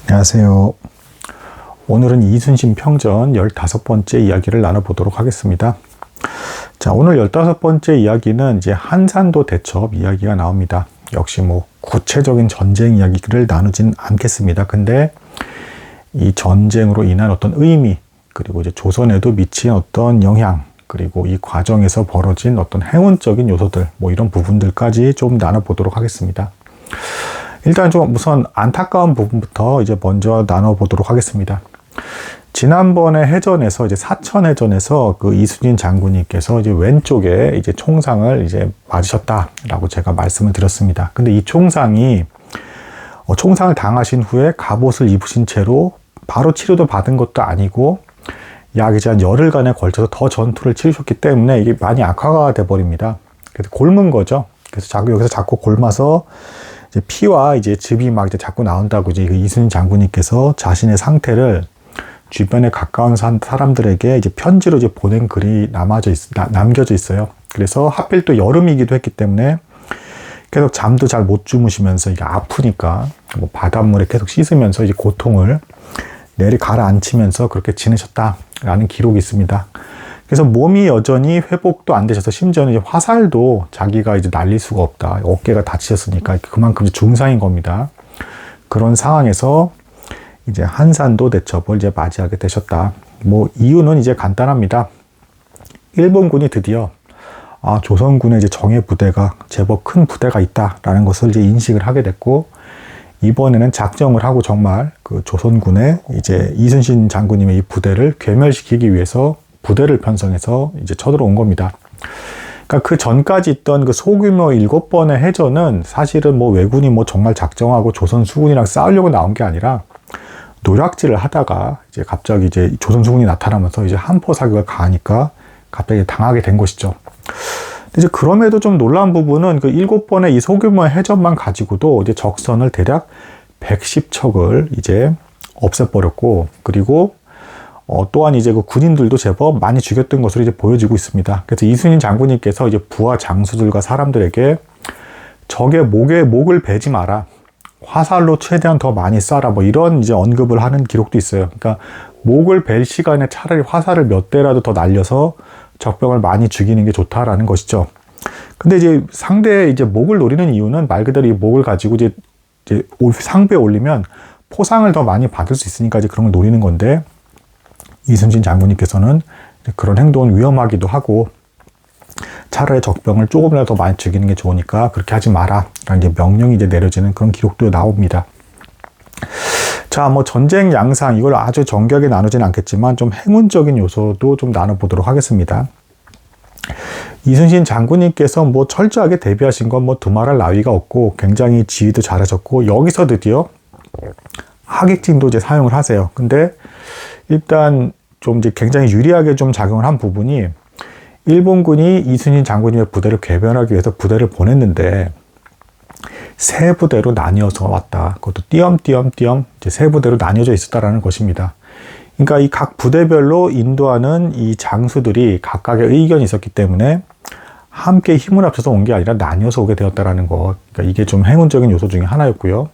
안녕하세요. 오늘은 이순신 평전 15번째 이야기를 나눠보도록 하겠습니다. 자, 오늘 15번째 이야기는 이제 한산도 대첩 이야기가 나옵니다. 역시 구체적인 전쟁 이야기를 나누진 않겠습니다. 근데 이 전쟁으로 인한 어떤 의미, 그리고 이제 조선에도 미친 어떤 영향, 그리고 이 과정에서 벌어진 어떤 행운적인 요소들, 이런 부분들까지 좀 나눠보도록 하겠습니다. 일단 좀 우선 안타까운 부분부터 이제 먼저 나눠보도록 하겠습니다. 지난번에 해전에서 이제 사천해전에서 그 이순신 장군님께서 이제 왼쪽에 이제 총상을 이제 맞으셨다라고 제가 말씀을 드렸습니다. 근데 이 총상이 총상을 당하신 후에 갑옷을 입으신 채로 바로 치료도 받은 것도 아니고 약 이제 한 열흘간에 걸쳐서 더 전투를 치르셨기 때문에 이게 많이 악화가 돼 버립니다. 그래서 곪은 거죠. 그래서 여기서 자꾸 곪아서 이제 피와 이제 즙이 막 이제 자꾸 나온다고 이제 그 이순신 장군님께서 자신의 상태를 주변에 가까운 사람들에게 이제 편지로 이제 보낸 글이 남겨져 있어요. 그래서 하필 또 여름이기도 했기 때문에 계속 잠도 잘 못 주무시면서 이게 아프니까 바닷물에 계속 씻으면서 이제 고통을 내리 가라앉히면서 그렇게 지내셨다라는 기록이 있습니다. 그래서 몸이 여전히 회복도 안 되셔서 심지어는 이제 화살도 자기가 이제 날릴 수가 없다. 어깨가 다치셨으니까 그만큼 중상인 겁니다. 그런 상황에서 이제 한산도 대첩을 이제 맞이하게 되셨다. 이유는 이제 간단합니다. 일본군이 드디어 조선군의 이제 정예 부대가 제법 큰 부대가 있다라는 것을 이제 인식을 하게 됐고, 이번에는 작정을 하고 정말 그 조선군의 이제 이순신 장군님의 이 부대를 괴멸시키기 위해서 부대를 편성해서 이제 쳐들어온 겁니다. 그러니까 그 전까지 있던 그 소규모 7번의 해전은 사실은 왜군이 정말 작정하고 조선 수군이랑 싸우려고 나온 게 아니라 노략질을 하다가 이제 갑자기 이제 조선 수군이 나타나면서 이제 한포 사격을 가하니까 갑자기 당하게 된 것이죠. 이제 그럼에도 좀 놀라운 부분은 그 7번의 이 소규모의 해전만 가지고도 이제 적선을 대략 110척을 이제 없애버렸고, 그리고 또한 이제 그 군인들도 제법 많이 죽였던 것으로 이제 보여지고 있습니다. 그래서 이순신 장군님께서 이제 부하 장수들과 사람들에게 적의 목을 베지 마라, 화살로 최대한 더 많이 쏴라, 이런 이제 언급을 하는 기록도 있어요. 그러니까 목을 벨 시간에 차라리 화살을 몇 대라도 더 날려서 적병을 많이 죽이는 게 좋다라는 것이죠. 근데 이제 상대의 이제 목을 노리는 이유는 말 그대로 이 목을 가지고 이제 상부에 올리면 포상을 더 많이 받을 수 있으니까 이제 그런 걸 노리는 건데, 이순신 장군님께서는 그런 행동은 위험하기도 하고 차라리 적병을 조금이라도 더 많이 죽이는 게 좋으니까 그렇게 하지 마라 라는 이제 명령이 이제 내려지는 그런 기록도 나옵니다. 자, 전쟁 양상, 이걸 아주 정교하게 나누지는 않겠지만 좀 행운적인 요소도 좀 나눠보도록 하겠습니다. 이순신 장군님께서 철저하게 대비하신 건 두말할 나위가 없고 굉장히 지휘도 잘하셨고, 여기서 드디어 하객진도 이제 사용을 하세요. 근데 일단 좀 이제 굉장히 유리하게 좀 작용을 한 부분이, 일본군이 이순신 장군님의 부대를 괴멸하기 위해서 부대를 보냈는데 세 부대로 나뉘어서 왔다. 그것도 띄엄띄엄 이제 세 부대로 나뉘어져 있었다라는 것입니다. 그러니까 이 각 부대별로 인도하는 이 장수들이 각각의 의견이 있었기 때문에 함께 힘을 합쳐서 온 게 아니라 나뉘어서 오게 되었다라는 것. 그러니까 이게 좀 행운적인 요소 중에 하나였고요.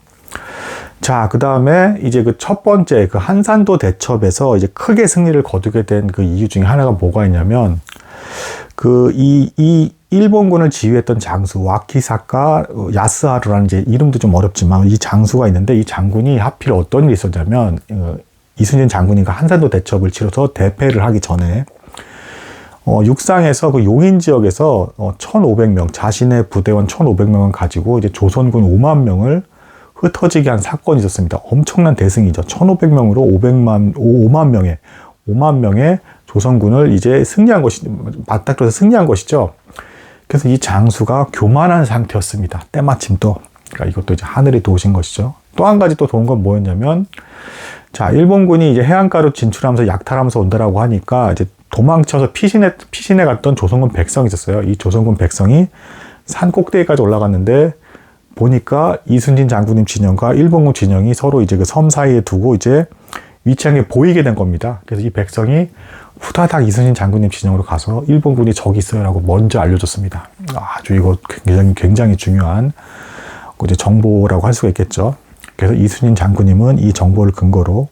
자, 그 다음에 이제 그 첫 번째 그 한산도 대첩에서 이제 크게 승리를 거두게 된 그 이유 중에 하나가 뭐가 있냐면, 이 일본군을 지휘했던 장수 와키사카 야스하루라는 이제 이름도 좀 어렵지만 이 장수가 있는데, 이 장군이 하필 어떤 일이 있었냐면, 이순신 장군님과 한산도 대첩을 치러서 대패를 하기 전에 육상에서 그 용인 지역에서 1,500명, 자신의 부대원 1,500명을 가지고 이제 조선군 5만 명을 흩어지게 한 사건이 있었습니다. 엄청난 대승이죠. 1,500명으로 5만 명의 조선군을 이제 맞닥뜨려서 승리한 것이죠. 그래서 이 장수가 교만한 상태였습니다. 때마침 또. 그러니까 이것도 이제 하늘이 도우신 것이죠. 또 한 가지 또 도운 건 뭐였냐면, 자, 일본군이 이제 해안가로 진출하면서 약탈하면서 온다라고 하니까 이제 도망쳐서 피신해 갔던 조선군 백성이 있었어요. 이 조선군 백성이 산 꼭대기까지 올라갔는데 보니까 이순신 장군님 진영과 일본군 진영이 서로 이제 그 섬 사이에 두고 이제 위치한 게 보이게 된 겁니다. 그래서 이 백성이 후다닥 이순신 장군님 진영으로 가서 일본군이 저기 있어요 라고 먼저 알려줬습니다. 아주 이거 굉장히 중요한 이제 정보라고 할 수가 있겠죠. 그래서 이순신 장군님은 이 정보를 근거로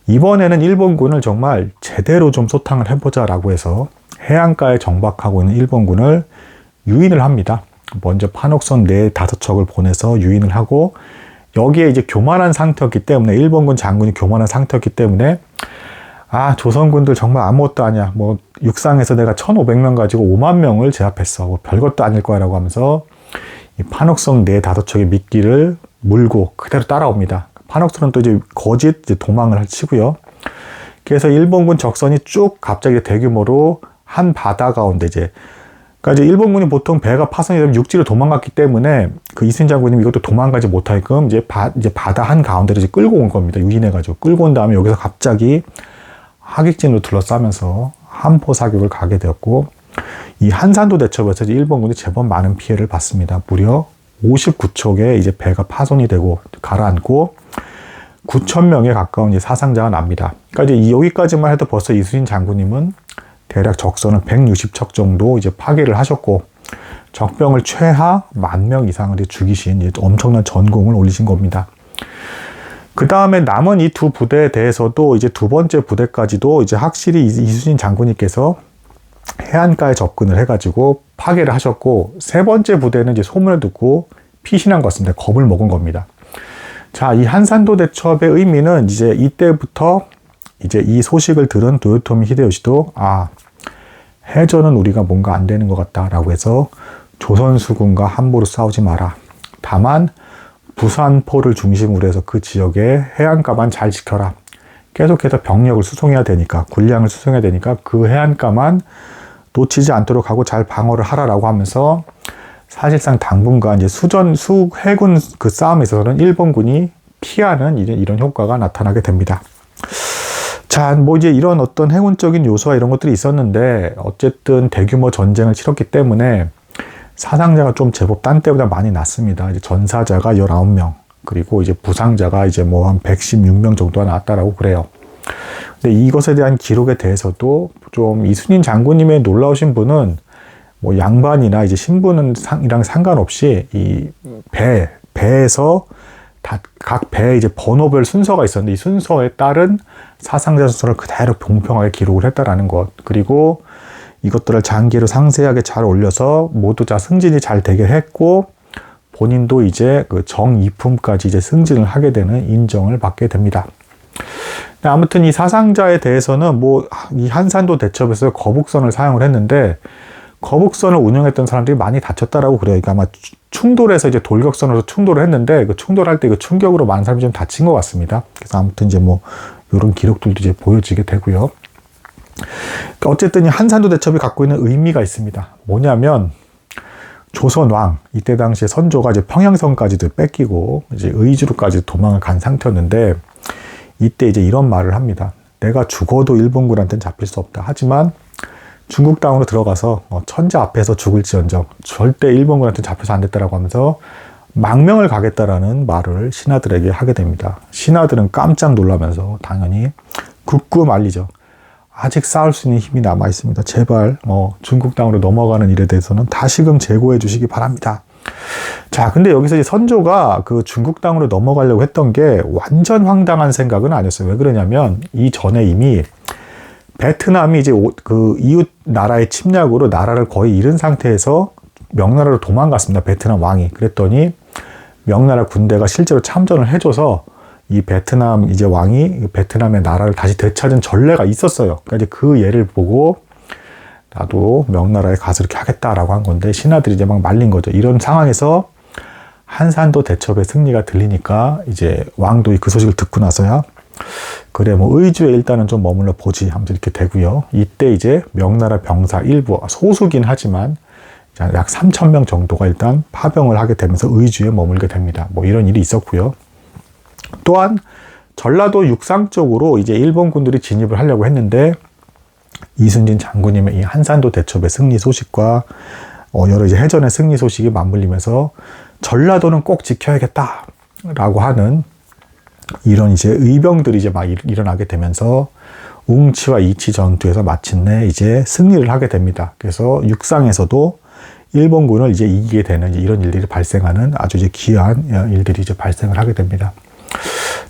이번에는 일본군을 정말 제대로 좀 소탕을 해보자라고 해서 해안가에 정박하고 있는 일본군을 유인을 합니다. 먼저 판옥선 4-5척을 보내서 유인을 하고 여기에 이제 교만한 상태였기 때문에 일본군 장군이 교만한 상태였기 때문에 조선군들 정말 아무것도 아니야. 뭐 육상에서 내가 1,500명 가지고 5만 명을 제압했어. 뭐 별것도 아닐 거야 라고 하면서 이 판옥선 4-5척의 미끼를 물고 그대로 따라옵니다. 판옥선은 또 이제 거짓 도망을 치고요. 그래서 일본군 적선이 쭉 갑자기 대규모로 한 바다 가운데 그러니까 이제 일본군이 보통 배가 파손이 되면 육지로 도망갔기 때문에 그 이순신 장군님이 이것도 도망가지 못하게끔 이제 바다 한 가운데로 이제 끌고 온 겁니다. 유인해가지고 끌고 온 다음에 여기서 갑자기 하객진으로 둘러싸면서 함포 사격을 가게 되었고 이 한산도 대첩에서 일본군이 제법 많은 피해를 봤습니다. 무려 59척의 이제 배가 파손이 되고 가라앉고 9,000명에 가까운 이제 사상자가 납니다. 그러니까 이제 여기까지만 해도 벌써 이순신 장군님은 대략 적선을 160척 정도 이제 파괴를 하셨고 적병을 최하 10,000명 이상을 죽이신 이제 엄청난 전공을 올리신 겁니다. 그 다음에 남은 이 두 부대에 대해서도 이제 두 번째 부대까지도 이제 확실히 이순신 장군님께서 해안가에 접근을 해가지고 파괴를 하셨고 세 번째 부대는 이제 소문을 듣고 피신한 것 같습니다. 겁을 먹은 겁니다. 자, 이 한산도 대첩의 의미는 이제 이때부터 이제 이 소식을 들은 도요토미 히데요시도 해전은 우리가 뭔가 안 되는 것 같다라고 해서 조선수군과 함부로 싸우지 마라. 다만 부산포를 중심으로 해서 그 지역의 해안가만 잘 지켜라. 계속해서 병력을 수송해야 되니까, 군량을 수송해야 되니까 그 해안가만 놓치지 않도록 하고 잘 방어를 하라라고 하면서 사실상 당분간 이제 해군 그 싸움에 있어서는 일본군이 피하는 이런 효과가 나타나게 됩니다. 자, 뭐 이제 이런 어떤 해군적인 요소와 이런 것들이 있었는데 어쨌든 대규모 전쟁을 치렀기 때문에 사상자가 좀 제법 딴 때보다 많이 났습니다. 이제 전사자가 19명, 그리고 이제 부상자가 이제 뭐 한 116명 정도가 나왔다라고 그래요. 근데 이것에 대한 기록에 대해서도 좀 이순신 장군님의 놀라우신 분은 뭐 양반이나 이제 신분이랑 상관없이 이 배에서 각 배에 이제 번호별 순서가 있었는데 이 순서에 따른 사상자 순서를 그대로 공평하게 기록을 했다라는 것, 그리고 이것들을 장기로 상세하게 잘 올려서 모두 다 승진이 잘 되게 했고 본인도 이제 그 정이품까지 이제 승진을 하게 되는 인정을 받게 됩니다. 아무튼 이 사상자에 대해서는 뭐 이 한산도 대첩에서 거북선을 사용을 했는데 거북선을 운영했던 사람들이 많이 다쳤다라고 그래요. 그러니까 아마 충돌해서 이제 돌격선으로 충돌을 했는데 그 충돌할 때 그 충격으로 많은 사람이 좀 다친 것 같습니다. 그래서 아무튼 이제 뭐 이런 기록들도 이제 보여지게 되고요. 그러니까 어쨌든 이 한산도 대첩이 갖고 있는 의미가 있습니다. 뭐냐면 조선왕, 이때 당시에 선조가 이제 평양성까지도 뺏기고 이제 의주로까지 도망을 간 상태였는데 이때 이제 이런 말을 합니다. 내가 죽어도 일본군한테는 잡힐 수 없다. 하지만 중국 땅으로 들어가서 천자 앞에서 죽을지언정 절대 일본군한테 잡혀서 안 됐다라고 하면서 망명을 가겠다라는 말을 신하들에게 하게 됩니다. 신하들은 깜짝 놀라면서 당연히 굳고 말리죠. 아직 싸울 수 있는 힘이 남아 있습니다. 제발 중국 땅으로 넘어가는 일에 대해서는 다시금 재고해 주시기 바랍니다. 자, 근데 여기서 이제 선조가 그 중국 땅으로 넘어가려고 했던 게 완전 황당한 생각은 아니었어요. 왜 그러냐면 이전에 이미 베트남이 이제 그 이웃 나라의 침략으로 나라를 거의 잃은 상태에서 명나라로 도망갔습니다. 베트남 왕이. 그랬더니 명나라 군대가 실제로 참전을 해줘서 이 베트남 이제 왕이 베트남의 나라를 다시 되찾은 전례가 있었어요. 그러니까 이제 그 예를 보고 나도 명나라에 가서 이렇게 하겠다라고 한 건데 신하들이 이제 막 말린 거죠. 이런 상황에서 한산도 대첩의 승리가 들리니까 이제 왕도 그 소식을 듣고 나서야 그래 뭐 의주에 일단은 좀 머물러 보지 하면서 이렇게 되고요. 이때 이제 명나라 병사 일부 소수긴 하지만 약 3,000명 정도가 일단 파병을 하게 되면서 의주에 머물게 됩니다. 뭐 이런 일이 있었고요. 또한 전라도 육상 쪽으로 이제 일본군들이 진입을 하려고 했는데 이순신 장군님의 이 한산도 대첩의 승리 소식과 여러 이제 해전의 승리 소식이 맞물리면서 전라도는 꼭 지켜야겠다라고 하는 이런 이제 의병들이 이제 막 일어나게 되면서 웅치와 이치 전투에서 마침내 이제 승리를 하게 됩니다. 그래서 육상에서도 일본군을 이제 이기게 되는 이런 일들이 발생하는 아주 이제 귀한 일들이 이제 발생을 하게 됩니다.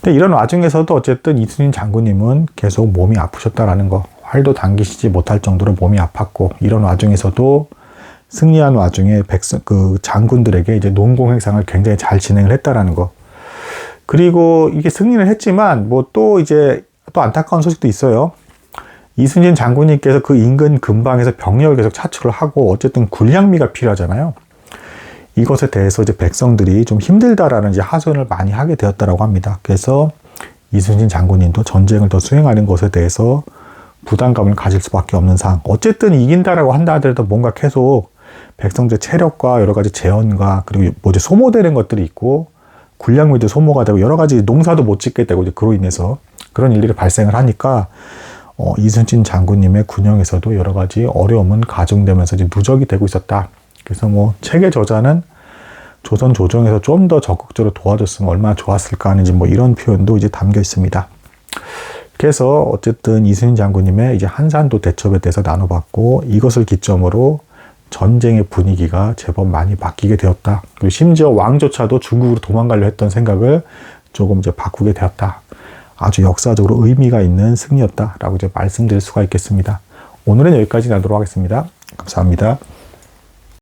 근데 이런 와중에서도 어쨌든 이순신 장군님은 계속 몸이 아프셨다라는 거, 활도 당기시지 못할 정도로 몸이 아팠고, 이런 와중에서도 승리한 와중에 장군들에게 이제 농공행상을 굉장히 잘 진행을 했다라는 거. 그리고 이게 승리를 했지만 뭐 또 이제 또 안타까운 소식도 있어요. 이순신 장군님께서 그 인근 근방에서 병력을 계속 차출을 하고 어쨌든 군량미가 필요하잖아요. 이것에 대해서 이제 백성들이 좀 힘들다라는 이제 하소연을 많이 하게 되었다라고 합니다. 그래서 이순신 장군님도 전쟁을 더 수행하는 것에 대해서 부담감을 가질 수밖에 없는 상황. 어쨌든 이긴다라고 한다 하더라도 뭔가 계속 백성들의 체력과 여러 가지 재원과 그리고 뭐 이제 소모되는 것들이 있고 군량미도 소모가 되고 여러 가지 농사도 못 짓게 되고 이제 그로 인해서 그런 일들이 발생을 하니까 이순신 장군님의 군영에서도 여러 가지 어려움은 가중되면서 이제 누적이 되고 있었다. 그래서 뭐 책의 저자는 조선 조정에서 좀 더 적극적으로 도와줬으면 얼마나 좋았을까 하는지 뭐 이런 표현도 이제 담겨 있습니다. 그래서 어쨌든 이순신 장군님의 이제 한산도 대첩에 대해서 나눠봤고 이것을 기점으로 전쟁의 분위기가 제법 많이 바뀌게 되었다. 그리고 심지어 왕조차도 중국으로 도망가려 했던 생각을 조금 이제 바꾸게 되었다. 아주 역사적으로 의미가 있는 승리였다라고 이제 말씀드릴 수가 있겠습니다. 오늘은 여기까지 나도록 하겠습니다. 감사합니다.